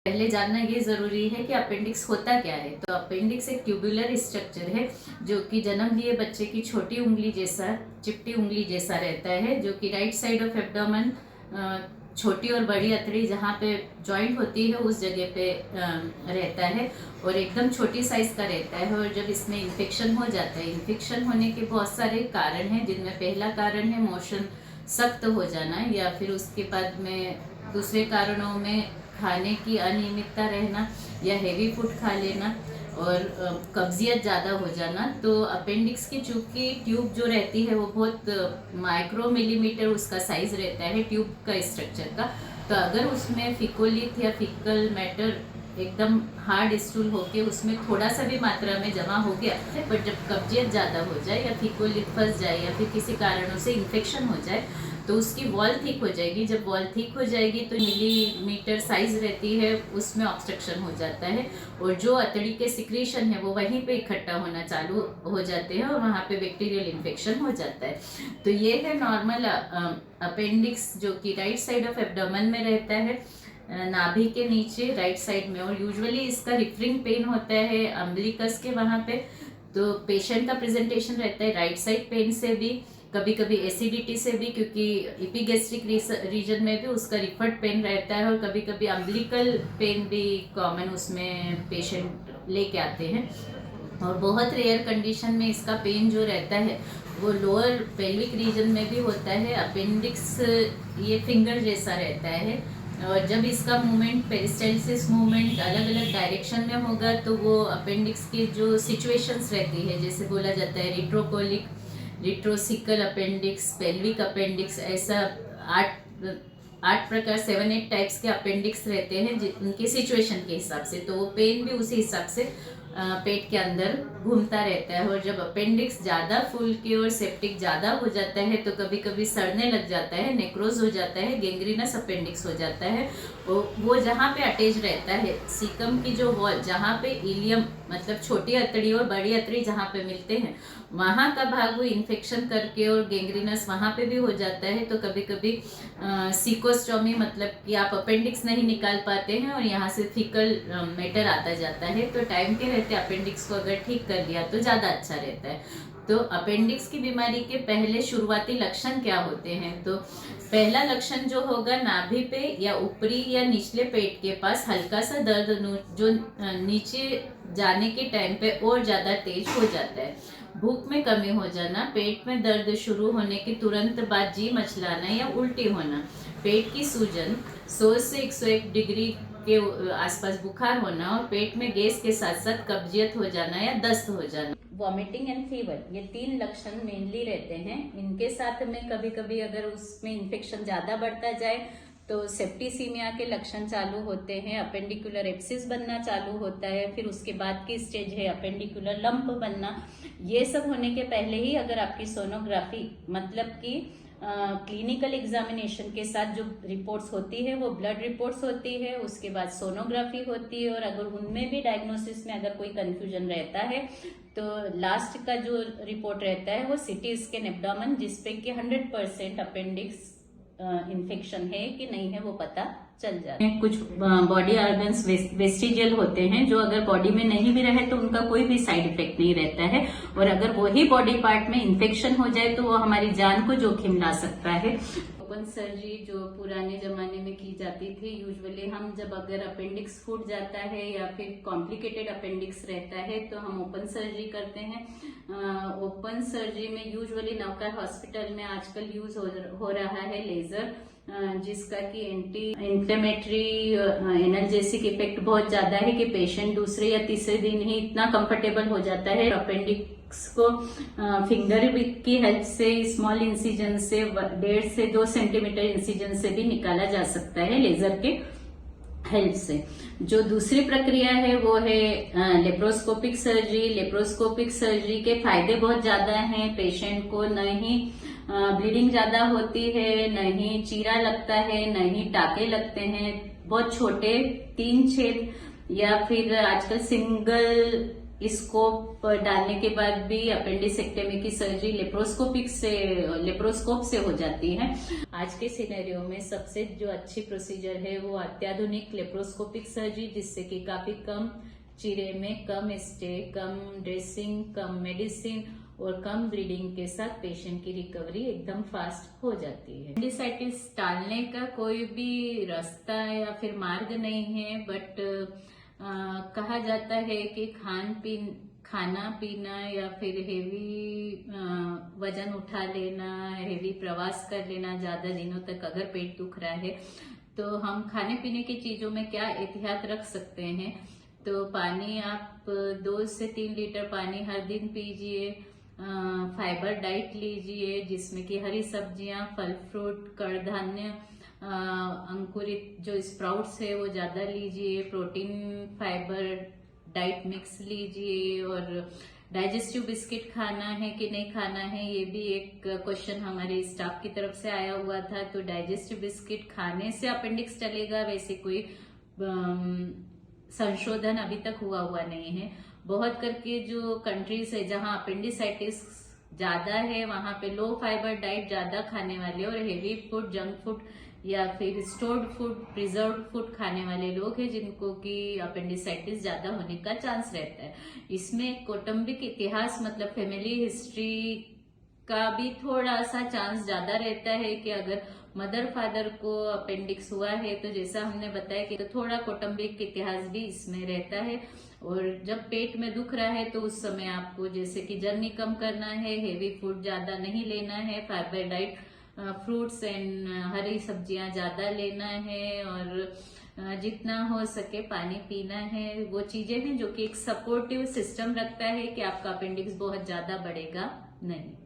पहले जानना ये जरूरी है कि अपेंडिक्स होता क्या है। तो अपेंडिक्स एक ट्यूबुलर स्ट्रक्चर है जो कि जन्म लिए बच्चे की छोटी उंगली जैसा, चिपटी उंगली जैसा रहता है, जो कि राइट साइड ऑफ एब्डोमेन, छोटी और बड़ी अतड़ी जहाँ पे जॉइंट होती है उस जगह पे रहता है और एकदम छोटी साइज का रहता है। और जब इसमें इन्फेक्शन हो जाता है, इन्फेक्शन होने के बहुत सारे कारण हैं, जिनमें पहला कारण है मोशन सख्त हो जाना, या फिर उसके बाद में दूसरे कारणों में खाने की अनियमितता रहना या हेवी फूड खा लेना और कब्जियत ज़्यादा हो जाना। तो अपेंडिक्स की चूंकि ट्यूब जो रहती है वो बहुत माइक्रो मिलीमीटर उसका साइज रहता है ट्यूब का स्ट्रक्चर का। तो अगर उसमें फिकोलिथ या फिकल मैटर एकदम हार्ड स्टूल होके उसमें थोड़ा सा भी मात्रा में जमा हो गया, पर जब कब्जियत ज़्यादा हो जाए या फिकोलिथ फंस जाए या फिर किसी कारणों से इन्फेक्शन हो जाए तो उसकी वॉल थिक हो जाएगी। जब वॉल थिक हो जाएगी तो मिलीमीटर साइज रहती है, उसमें ऑब्स्ट्रक्शन हो जाता है और जो अतड़ी के सिक्रीशन है वो वहीं पे इकट्ठा होना चालू हो जाते हैं और वहाँ पे बैक्टीरियल इन्फेक्शन हो जाता है। तो ये है नॉर्मल अपेंडिक्स जो कि राइट साइड ऑफ एब्डोमेन में रहता है, नाभि के नीचे राइट साइड में। और यूजुअली इसका रिफरिंग पेन होता है अम्बिलिकस के वहाँ पे। तो पेशेंट का प्रेजेंटेशन रहता है राइट साइड पेन से भी, कभी कभी एसिडिटी से भी, क्योंकि इपिगैस्ट्रिक रीजन में भी उसका रिफर्ड पेन रहता है, और कभी कभी अम्बिलिकल पेन भी कॉमन उसमें पेशेंट लेके आते हैं। और बहुत रेयर कंडीशन में इसका पेन जो रहता है वो लोअर पेल्विक रीजन में भी होता है। अपेंडिक्स ये फिंगर जैसा रहता है और जब इसका मूवमेंट, पेरिस्टालसिस मूवमेंट अलग अलग डायरेक्शन में होगा तो वो अपेंडिक्स की जो सिचुएशंस रहती है, जैसे बोला जाता है रिट्रोकोलिक, रिट्रोसिकल अपेंडिक्स, पेल्विक अपेंडिक्स, ऐसा आठ प्रकार 7-8 टाइप्स के अपेंडिक्स रहते हैं उनकी सिचुएशन के हिसाब से। तो वो पेन भी उसी हिसाब से पेट के अंदर घूमता रहता है। और जब अपेंडिक्स ज़्यादा फूल के और सेप्टिक ज़्यादा हो जाता है तो कभी कभी सड़ने लग जाता है, नेक्रोज हो जाता है, गैंग्रीनस अपेंडिक्स हो जाता है। वो जहाँ पे अटैच रहता है सीकम की जो वॉल, जहाँ पे इलियम मतलब छोटी अतड़ी और बड़ी अतड़ी जहाँ पे मिलते हैं वहाँ का भाग वो इन्फेक्शन करके और गैंग्रीनस वहाँ पे भी हो जाता है। तो कभी कभी सीकोस्टोमी मतलब कि आप अपेंडिक्स नहीं निकाल पाते हैं और यहाँ से फीकल मैटर आता जाता है। तो टाइम के रहते अपेंडिक्स को अगर ठीक कर लिया तो ज़्यादा अच्छा रहता है। तो अपेंडिक्स की बीमारी के पहले शुरुआती लक्षण क्या होते हैं? तो पहला लक्षण जो होगा, नाभि पे या ऊपरी या निचले पेट के पास हल्का सा दर्द जो नीचे जाने के टाइम पे और ज़्यादा तेज हो जाता है। भूख में कमी हो जाना, पेट में दर्द शुरू होने के तुरंत बाद जी मचलाना या उल्टी होना, पेट की सूजन, 100 से 101 डिग्री के आसपास बुखार होना और पेट में गैस के साथ साथ कब्जियत हो जाना या दस्त हो जाना, वॉमिटिंग एंड फीवर, ये 3 लक्षण मेनली रहते हैं। इनके साथ में कभी कभी अगर उसमें इन्फेक्शन ज़्यादा बढ़ता जाए तो सेप्टिसीमिया के लक्षण चालू होते हैं, अपेंडिकुलर एब्सिस बनना चालू होता है, फिर उसके बाद की स्टेज है अपेंडिकुलर लंप बनना। ये सब होने के पहले ही अगर आपकी सोनोग्राफी मतलब कि क्लिनिकल एग्जामिनेशन के साथ जो रिपोर्ट्स होती है वो ब्लड रिपोर्ट्स होती है, उसके बाद सोनोग्राफी होती है, और अगर उनमें भी डायग्नोसिस में अगर कोई कंफ्यूजन रहता है तो लास्ट का जो रिपोर्ट रहता है वो सिटी स्कैन एब्डोमेन, जिसपे कि 100% अपेंडिक्स इन्फेक्शन है कि नहीं है वो पता चल जाता है। कुछ बॉडी ऑर्गन्स वेस्टिजियल होते हैं जो अगर बॉडी में नहीं भी रहे तो उनका कोई भी साइड इफेक्ट नहीं रहता है, और अगर वही बॉडी पार्ट में इन्फेक्शन हो जाए तो वो हमारी जान को जोखिम ला सकता है। ओपन सर्जरी जो पुराने जमाने में की जाती थी, यूजुअली हम जब अगर अपेंडिक्स फूट जाता है या फिर कॉम्प्लिकेटेड अपेंडिक्स रहता है तो हम ओपन सर्जरी करते हैं। ओपन सर्जरी में यूजुअली नवकार हॉस्पिटल में आजकल यूज हो रहा है लेजर, जिसका कि एंटी इंफ्लेमेटरी एनाल्जेसिक इफेक्ट बहुत ज्यादा है कि पेशेंट दूसरे या तीसरे दिन ही इतना कंफर्टेबल हो जाता है। अपेंडिक्स को फिंगर की हेल्प से, स्मॉल इंसिजन से, 1.5 से 2 सेंटीमीटर इंसिजन से भी निकाला जा सकता है लेजर के हेल्प से। जो दूसरी प्रक्रिया है वो है लेप्रोस्कोपिक सर्जरी। लेप्रोस्कोपिक सर्जरी के फायदे बहुत ज्यादा हैं, पेशेंट को नहीं ब्लीडिंग ज्यादा होती है, नहीं चीरा लगता है, नहीं टाके लगते हैं, बहुत छोटे 3 छेद या फिर आजकल सिंगल स्कोप डालने के बाद भी अपेंडिसेक्टमी की सर्जरी लेप्रोस्कोप से हो जाती है। आज के सिनेरियो में सबसे जो अच्छी प्रोसीजर है वो अत्याधुनिक लेप्रोस्कोपिक सर्जरी, जिससे कि काफी कम चीरे में कम स्टे, कम ड्रेसिंग, कम मेडिसिन और कम ब्लीडिंग के साथ पेशेंट की रिकवरी एकदम फास्ट हो जाती है। अपेंडिसाइटिस टालने का कोई भी रास्ता या फिर मार्ग नहीं है, बट कहा जाता है कि खाना पीना या फिर हेवी वजन उठा लेना, हेवी प्रवास कर लेना, ज्यादा दिनों तक अगर पेट दुख रहा है तो हम खाने पीने की चीजों में क्या एहतियात रख सकते हैं। तो पानी आप 2 से 3 लीटर पानी हर दिन पीजिए। फाइबर डाइट लीजिए, जिसमें कि हरी सब्जियां, फल फ्रूट, कडधान्य, अंकुरित जो स्प्राउट्स है वो ज्यादा लीजिए। प्रोटीन फाइबर डाइट मिक्स लीजिए। और डाइजेस्टिव बिस्किट खाना है कि नहीं खाना है, ये भी एक क्वेश्चन हमारे स्टाफ की तरफ से आया हुआ था। तो डाइजेस्टिव बिस्किट खाने से अपेंडिक्स चलेगा, वैसे कोई संशोधन अभी तक हुआ नहीं है। बहुत करके जो कंट्रीज है जहां अपेंडिसाइटिस ज्यादा है, वहां पे लो फाइबर डाइट ज्यादा खाने वाले और हेवी फूड, जंक फूड या फिर स्टोर्ड फूड, प्रिजर्व्ड फूड खाने वाले लोग हैं, जिनको कि अपेंडिसाइटिस ज्यादा होने का चांस रहता है। इसमें कौटुंबिक इतिहास मतलब फैमिली हिस्ट्री का भी थोड़ा सा चांस ज्यादा रहता है कि अगर मदर फादर को अपेंडिक्स हुआ है तो जैसा हमने बताया कि तो थोड़ा कौटुंबिक इतिहास भी इसमें रहता है। और जब पेट में दुख रहा है तो उस समय आपको जैसे कि जर्नी कम करना है, हेवी फूड ज्यादा नहीं लेना है, फाइबर डाइट, फ्रूट्स एंड हरी सब्जियां ज्यादा लेना है, और जितना हो सके पानी पीना है। वो चीजें हैं जो कि एक सपोर्टिव सिस्टम रखता है कि आपका अपेंडिक्स बहुत ज्यादा बढ़ेगा नहीं।